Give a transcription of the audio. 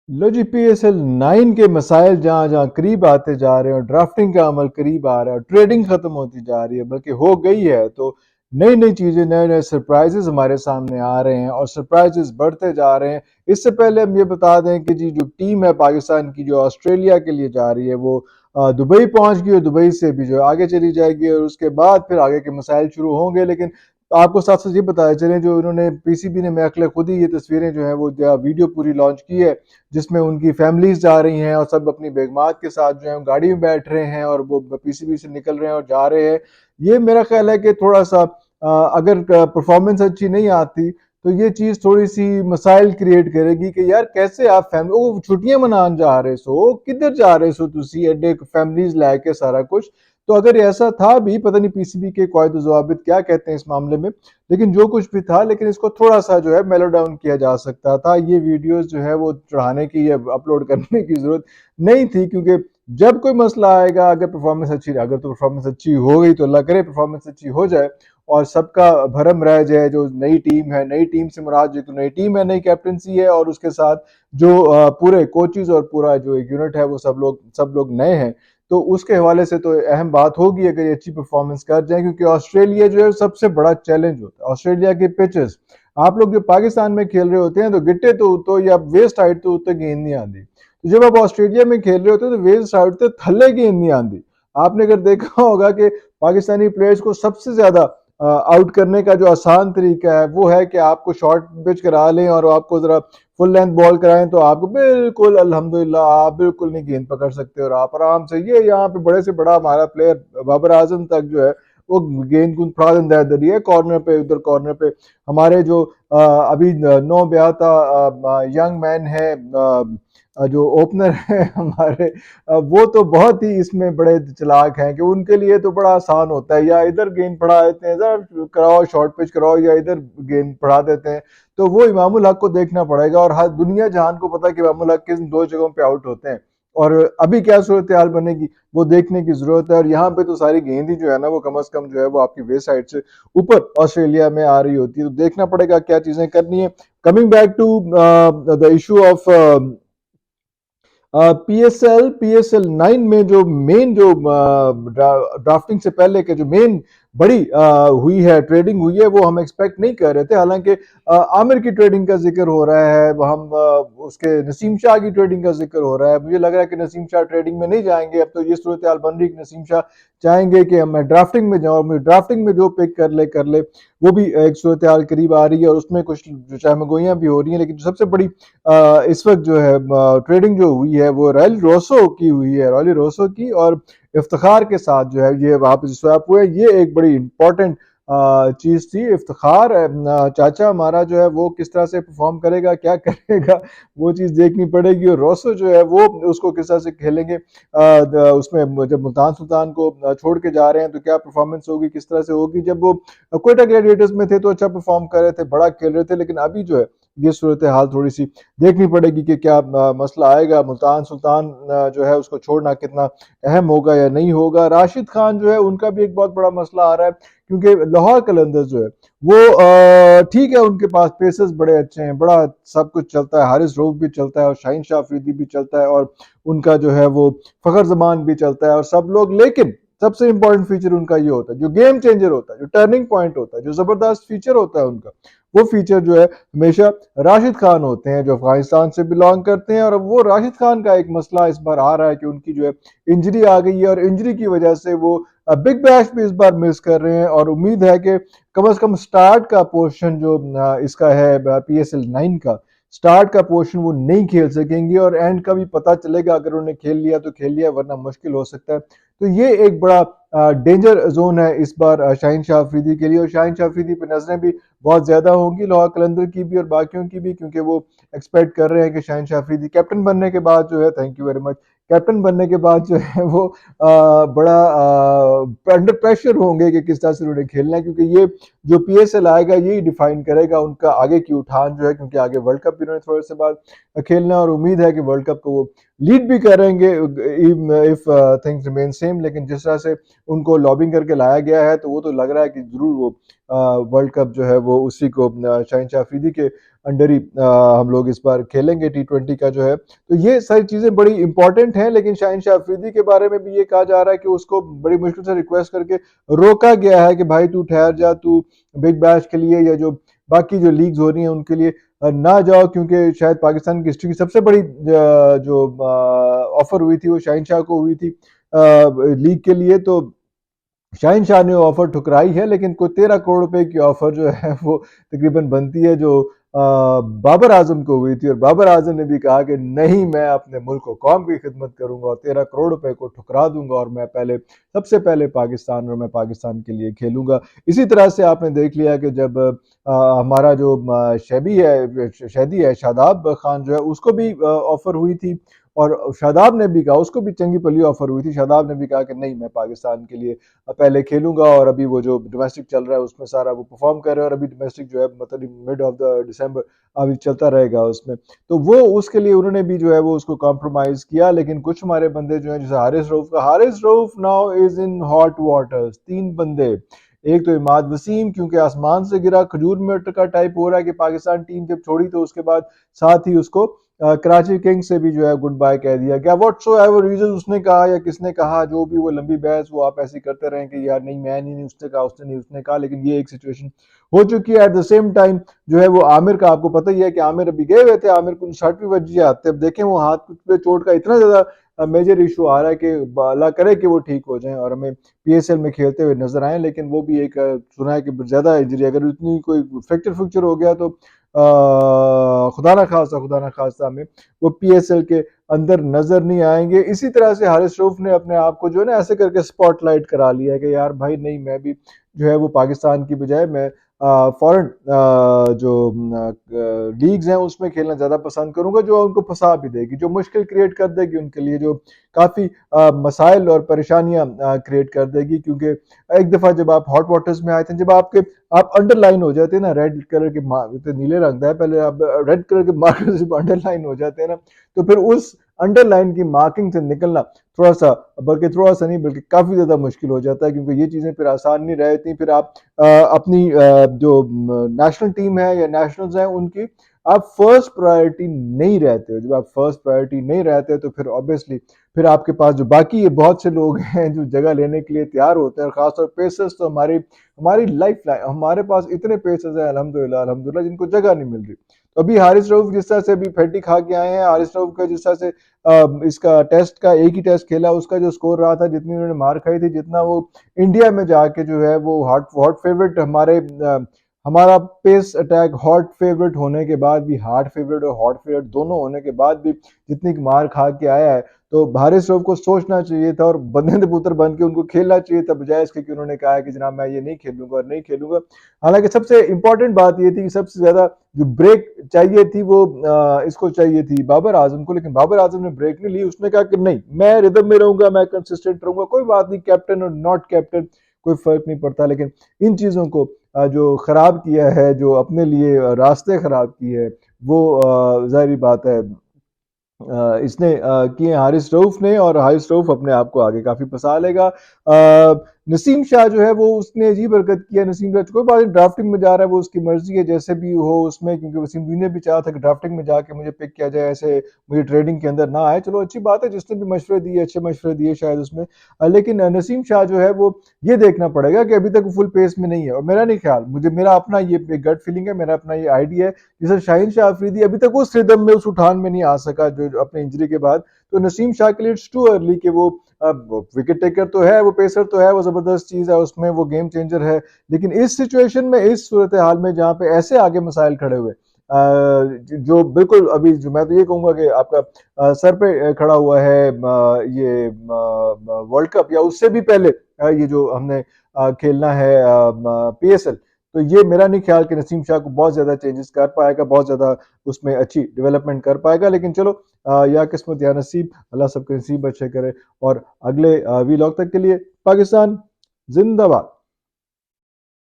लो जी, PSL 9 के मसाइल जहाँ जहाँ करीब आते जा रहे हैं और ड्राफ्टिंग का अमल करीब आ रहा है और ट्रेडिंग खत्म होती जा रही है, बल्कि हो गई है, तो नई नई चीजें, नए नए सरप्राइजेस हमारे सामने आ रहे हैं और सरप्राइजेस बढ़ते जा रहे हैं। इससे पहले हम ये बता दें कि जी जो टीम है पाकिस्तान की, जो ऑस्ट्रेलिया के लिए जा रही है, वो दुबई पहुंच गई और दुबई से भी जो है आगे चली जाएगी और उसके बाद फिर आगे के मसाइल शुरू होंगे। लेकिन आपको साथ साथ ये बताया चले, जो उन्होंने पीसीबी ने मेरे खुद ही ये तस्वीरें जो है वो वीडियो पूरी लॉन्च की है, जिसमें उनकी फैमिलीज जा रही हैं और सब अपनी बेगमात के साथ जो है गाड़ी में बैठ रहे हैं और वो पीसीबी से निकल रहे हैं और जा रहे हैं। ये मेरा ख्याल है कि थोड़ा सा अगर परफॉर्मेंस अच्छी नहीं आती तो ये चीज थोड़ी सी मसाइल क्रिएट करेगी कि यार कैसे आप फैमिली वो छुट्टियां मनाने जा रहे सो, किधर जा रहे सो तुसी एडे फैमिलीज लेके सारा कुछ। तो अगर ऐसा था भी, पता नहीं पीसीबी के कायदे ज़वाबित क्या कहते हैं इस मामले में, लेकिन जो कुछ भी था, लेकिन इसको थोड़ा सा जो है मेलो डाउन किया जा सकता था। ये वीडियोस जो है वो चढ़ाने की या अपलोड करने की जरूरत नहीं थी, क्योंकि जब कोई मसला आएगा, अगर परफॉर्मेंस अच्छी, अगर तो परफॉर्मेंस अच्छी हो गई तो अल्लाह करे परफॉर्मेंस अच्छी हो जाए और सबका भरम रह जाए। जो नई टीम है, नई टीम से मुराद जो तो नई टीम है, नई कैप्टनसी है और उसके साथ जो पूरे कोचेज और पूरा जो एक यूनिट है वो सब लोग नए हैं। तो उसके हवाले से तो अहम बात होगी अगर ये अच्छी परफॉर्मेंस कर जाए, क्योंकि ऑस्ट्रेलिया जो है सबसे बड़ा चैलेंज होता है। ऑस्ट्रेलिया के पिचेस, आप लोग जो पाकिस्तान में खेल रहे होते हैं तो गिट्टे तो या वेस्ट साइड तो उत्ते गेंद नहीं आती, तो जब आप ऑस्ट्रेलिया में खेल रहे होते हैं तो वेस्ट साइड तो थल्ले गेंद नहीं आती। आपने अगर देखा होगा कि पाकिस्तानी प्लेयर्स को सबसे ज्यादा आउट करने का जो आसान तरीका है वो है कि आपको शॉर्ट पिच करा लें और आपको जरा फुल लेंथ बॉल कराएं, तो आपको बिल्कुल अल्हम्दुलिल्लाह आप बिल्कुल नहीं गेंद पकड़ सकते और आप आराम से, ये यहाँ पे बड़े से बड़ा हमारा प्लेयर बाबर आजम तक जो है वो गेंद को फड़ा देता है इधर, ये कॉर्नर पे उधर कॉर्नर पे। हमारे जो अभी नो ब्याता यंग मैन है, जो ओपनर है हमारे, वो तो बहुत ही इसमें बड़े चालाक हैं कि उनके लिए तो बड़ा आसान होता है, या इधर गेंद पड़ा देते हैं, इधर कराओ शॉर्ट पिच कराओ, या इधर गेंद पड़ा देते हैं। तो वो इमामुल हक को देखना पड़ेगा और हर दुनिया जहान को पता है कि इमामुल हक किन दो जगहों पे आउट होते हैं और अभी क्या सूरत हाल बनेगी वो देखने की जरूरत है। और यहाँ पे तो सारी गेंद ही जो है ना वो कम से कम जो है वो आपकी वेस्ट साइड से ऊपर ऑस्ट्रेलिया में आ रही होती है, तो देखना पड़ेगा क्या चीजें करनी है। Coming back to the issue of PSL 9 में जो मेन जो ड्राफ्टिंग से पहले के जो मेन बड़ी हुई है, ट्रेडिंग हुई है, वो हम एक्सपेक्ट नहीं कर रहे थे। हालांकि आमिर की ट्रेडिंग का जिक्र हो रहा है, हम उसके नसीम शाह की ट्रेडिंग का जिक्र हो रहा है। मुझे लग रहा है कि नसीम शाह ट्रेडिंग में नहीं जाएंगे। अब तो ये सूरत हाल बन रही कि नसीम शाह चाहेंगे कि मैं ड्राफ्टिंग में जाऊँ, मुझे ड्राफ्टिंग में जो पिक कर ले वो भी एक सूरत हाल करीब आ रही है और उसमें कुछ चाहमगोइयाँ भी हो रही हैं। लेकिन सबसे बड़ी इस वक्त जो है ट्रेडिंग जो हुई है वो रॉयल रोसो की हुई है, रॉयल रोसो की, और इफ्तिखार के साथ जो है ये वहां पे स्वैप हुए। ये एक बड़ी इंपॉर्टेंट चीज थी। इफ्तिखार चाचा हमारा जो है वो किस तरह से परफॉर्म करेगा, क्या करेगा, वो चीज देखनी पड़ेगी। और रोसो जो है वो उसको किस तरह से खेलेंगे, उसमें जब मुल्तान सुल्तान को छोड़ के जा रहे हैं तो क्या परफॉर्मेंस होगी, किस तरह से होगी। जब वो क्वेटा ग्लैडिएटर्स में थे तो अच्छा परफॉर्म कर रहे थे, बड़ा खेल रहे थे, लेकिन अभी जो है ये सूरत हाल थोड़ी सी देखनी पड़ेगी कि क्या मसला आएगा। मुल्तान सुल्तान जो है उसको छोड़ना कितना अहम होगा या नहीं होगा। राशिद खान जो है उनका भी एक बहुत बड़ा मसला आ रहा है, क्योंकि लाहौर कलंदर्स जो है वो ठीक है, उनके पास पेसर्स बड़े अच्छे हैं, बड़ा सब कुछ चलता है, हारिस रऊफ भी चलता है और शाहीन शाह अफरीदी भी चलता है और उनका जो है वो फखर जमान भी चलता है और सब लोग। लेकिन सबसे इंपॉर्टेंट फीचर उनका ये होता है, जो गेम चेंजर होता है, जो टर्निंग पॉइंट होता है, जो जबरदस्त फीचर होता है उनका, वो फीचर जो है हमेशा राशिद खान होते हैं, जो अफगानिस्तान से बिलोंग करते हैं। और अब वो राशिद खान का एक मसला इस बार आ रहा है कि उनकी जो है इंजरी आ गई है और इंजरी की वजह से वो बिग बैश भी इस बार मिस कर रहे हैं और उम्मीद है कि कम से कम स्टार्ट का पोर्शन जो इसका है पीएसएल 9 का स्टार्ट का पोर्शन वो नहीं खेल सकेंगे और एंड का भी पता चलेगा। अगर उन्होंने खेल लिया तो खेल लिया, वरना मुश्किल हो सकता है। तो ये एक बड़ा डेंजर जोन है इस बार शाहीन शाह अफरीदी के लिए, और शाहीन शाह अफरीदी पर नजरें भी बहुत ज्यादा होंगी लाहौर कलंदर की भी और बाकियों की भी, क्योंकि वो एक्सपेक्ट कर रहे हैं कि शाहीन शाह अफरीदी कैप्टन बनने के बाद जो है, thank you very much, captain बनने के बाद जो है वो बड़ा अंडर प्रेशर होंगे कि किस तरह से उन्होंने खेलना है, क्योंकि ये जो पीएसएल आएगा यही डिफाइन करेगा उनका आगे की उठान जो है, क्योंकि आगे वर्ल्ड कप भी उन्होंने थोड़े से बाद खेलना और उम्मीद है कि वर्ल्ड कप को वो लीड भी करेंगे इफ थिंग्स रिमेन सेम। लेकिन जिस तरह से उनको लॉबिंग करके लाया गया है तो वो तो लग रहा है कि जरूर वो वर्ल्ड कप जो है वो उसी को शाहीन शाह अफरीदी के अंडर ही हम लोग इस बार खेलेंगे T20 का जो है। तो ये सारी चीज़ें बड़ी इंपॉर्टेंट हैं, लेकिन शाहीन शाह अफरीदी के बारे में भी ये कहा जा रहा है कि उसको बड़ी मुश्किल से रिक्वेस्ट करके रोका गया है कि भाई तू ठहर जा, तू बिग बैश के लिए या जो बाकी जो लीग्स हो रही हैं उनके लिए ना जाओ, क्योंकि शायद पाकिस्तान की हिस्ट्री की सबसे बड़ी जो ऑफर हुई थी वो शाहीन शाह को हुई थी लीग के लिए। तो शाहीन शाह ने ऑफर ठुकराई है, लेकिन कोई 13 करोड़ रुपए की ऑफर जो है वो तकरीबन बनती है जो बाबर आजम को हुई थी, और बाबर आजम ने भी कहा कि नहीं, मैं अपने मुल्क को कौम की खिदमत करूंगा और 13 करोड़ रुपए को ठुकरा दूंगा और मैं पहले सबसे पहले पाकिस्तान और मैं पाकिस्तान के लिए खेलूंगा। इसी तरह से आपने देख लिया कि जब हमारा जो शहदी है शादाब खान जो है उसको भी ऑफर हुई थी, और शादाब ने भी कहा, उसको भी चंगी पली ऑफर हुई थी, शादाब ने भी कहा कि नहीं, मैं पाकिस्तान के लिए पहले खेलूंगा, और अभी वो जो डोमेस्टिक चल रहा है उसमें सारा वो परफॉर्म कर रहे हैं, और अभी डोमेस्टिक जो है मतलब मिड ऑफ द दिसंबर अभी चलता रहेगा उसमें। तो वो उसके लिए उन्होंने भी जो है वो उसको कॉम्प्रोमाइज किया, लेकिन कुछ हमारे बंदे जो हैं जैसे Haris Rauf now is in hot waters. 3 बंदे, एक तो इमाद वसीम, क्योंकि आसमान से गिरा खजूर में का टाइप हो रहा है कि पाकिस्तान टीम जब छोड़ी तो उसके बाद साथ ही उसको कराची किंग्स से भी जो है गुड बाय कह दिया गया। व्हाट सो एवर रीजन उसने कहा या किसने कहा, जो भी वो लंबी बहस वो आप ऐसी करते रहें कि यार नहीं मैं नहीं, उसने कहा, उसने नहीं, उसने कहा, लेकिन ये एक सिचुएशन हो चुकी है। एट द सेम टाइम जो है वो आमिर का आपको पता ही है कि आमिर अभी गए हुए थे, आमिर को 60वीं वजी आते, अब देखें वो हाथ पे चोट का इतना ज्यादा मेजर इशू आ रहा है कि अल्लाह करे कि वो ठीक हो जाए और हमें PSL में खेलते हुए नजर आए। लेकिन वो भी एक सुना है कि ज्यादा इंजरी, अगर इतनी कोई फ्रैक्चर फ्रैक्चर हो गया तो खुदा ना खास्ता में वो PSL के अंदर नजर नहीं आएंगे। इसी तरह से हारिस रऊफ ने अपने आप को जो है ना ऐसे करके स्पॉटलाइट करा लिया है कि यार भाई नहीं, मैं भी जो है वो पाकिस्तान की बजाय मैं फॉरेन जो लीग्स हैं उसमें खेलना ज़्यादा पसंद करूंगा, जो उनको फंसा भी देगी, जो मुश्किल क्रिएट कर देगी उनके लिए, जो काफ़ी मसाइल और परेशानियां क्रिएट कर देगी। क्योंकि एक दफ़ा जब आप हॉट वाटर्स में आए थे, जब आप अंडरलाइन हो जाते हैं ना, रेड कलर के तो नीले रंग है पहले, आप रेड कलर के मार्कर जब अंडरलाइन हो जाते हैं ना, तो फिर उस अंडरलाइन की मार्किंग से निकलना थोड़ा सा, बल्कि थोड़ा सा नहीं बल्कि काफ़ी ज़्यादा मुश्किल हो जाता है, क्योंकि ये चीज़ें फिर आसान नहीं रहती। फिर आप अपनी जो नेशनल टीम है या नेशनल्स हैं उनकी आप फर्स्ट प्रायोरिटी नहीं रहते हो। जब आप फर्स्ट प्रायोरिटी नहीं रहते तो फिर ऑब्वियसली फिर आपके पास जो बाकी बहुत से लोग हैं जो जगह लेने के लिए तैयार होते हैं, और खासतौर पेसर्स तो हमारी हमारी लाइफ लाइन, हमारे पास इतने पेसर्स हैं अल्हम्दुलिल्लाह अल्हम्दुलिल्लाह जिनको जगह नहीं मिल रही। तो अभी हारिस रऊफ जिस तरह से अभी फेंटी खा के आए हैं, हारिस रऊफ का जिस तरह से इसका टेस्ट का एक ही टेस्ट खेला, उसका जो स्कोर रहा था, जितनी उन्होंने मार खाई थी, जितना वो इंडिया में जाके जो है वो हॉट हॉट फेवरेट हमारा पेस अटैक हॉट फेवरेट होने के बाद भी, हार्ड फेवरेट और हॉट फेवरेट दोनों होने के बाद भी जितनी मार खा के आया है, तो हारिस रऊफ को सोचना चाहिए था और बंदे पुत्र बन के उनको खेलना चाहिए था, बजाय इसके कि उन्होंने कहा है कि जनाब मैं ये नहीं खेलूंगा और नहीं खेलूंगा। हालांकि सबसे इंपॉर्टेंट बात ये थी कि सबसे ज्यादा जो ब्रेक चाहिए थी वो इसको चाहिए थी बाबर आजम को, लेकिन बाबर आजम ने ब्रेक नहीं ली। उसने कहा कि नहीं, मैं रिदम में रहूंगा, मैं कंसिस्टेंट रहूंगा, कोई बात नहीं, कैप्टन और नॉट कैप्टन कोई फर्क नहीं पड़ता। लेकिन इन चीजों को जो खराब किया है, जो अपने लिए रास्ते खराब किए है, वो जाहिर बात है इसने किए हारिस रऊफ ने, और हारिस रऊफ अपने आप को आगे काफी फंसा लेगा। नसीम शाह जो है वो उसने अजीब हरकत किया। नसीम शाह कोई बात नहीं, ड्राफ्टिंग में जा रहा है, वो उसकी मर्जी है, जैसे भी हो उसमें, क्योंकि वसीम ने भी चाहा था कि ड्राफ्टिंग में जाके मुझे पिक किया जाए, ऐसे मुझे ट्रेडिंग के अंदर ना आए। चलो अच्छी बात है, जिसने भी मशवरे दिए अच्छे मशवरे दिए शायद उसमें, लेकिन नसीम शाह जो है वो ये देखना पड़ेगा कि अभी तक फुल पेस में नहीं है। और मेरा नहीं ख्याल, मुझे मेरा अपना ये गट फीलिंग है, मेरा अपना ये आइडिया है, जैसे शाहीन शाह अफरीदी अभी तक उस रिदम में, उस उठान में नहीं आ सका जो अपने इंजरी के बाद, तो नसीम शाह के लिए इट्स टू अर्ली कि वो विकेट टेकर तो है, वो पेसर तो है, वो जबरदस्त चीज है, उसमें वो गेम चेंजर है। लेकिन इस सिचुएशन में, इस सूरत हाल में जहाँ पे ऐसे आगे मसाइल खड़े हुए, जो बिल्कुल अभी जो मैं तो ये कहूंगा कि आपका सर पे खड़ा हुआ है ये वर्ल्ड कप, या उससे भी पहले ये जो हमने खेलना है PSL, तो ये मेरा नहीं ख्याल कि नसीम शाह को बहुत ज्यादा चेंजेस कर पाएगा, बहुत ज्यादा उसमें अच्छी डेवलपमेंट कर पाएगा। लेकिन चलो या किस्मत या नसीब, अल्लाह सबके नसीब अच्छे करे। और अगले वीलॉग तक के लिए पाकिस्तान जिंदाबाद।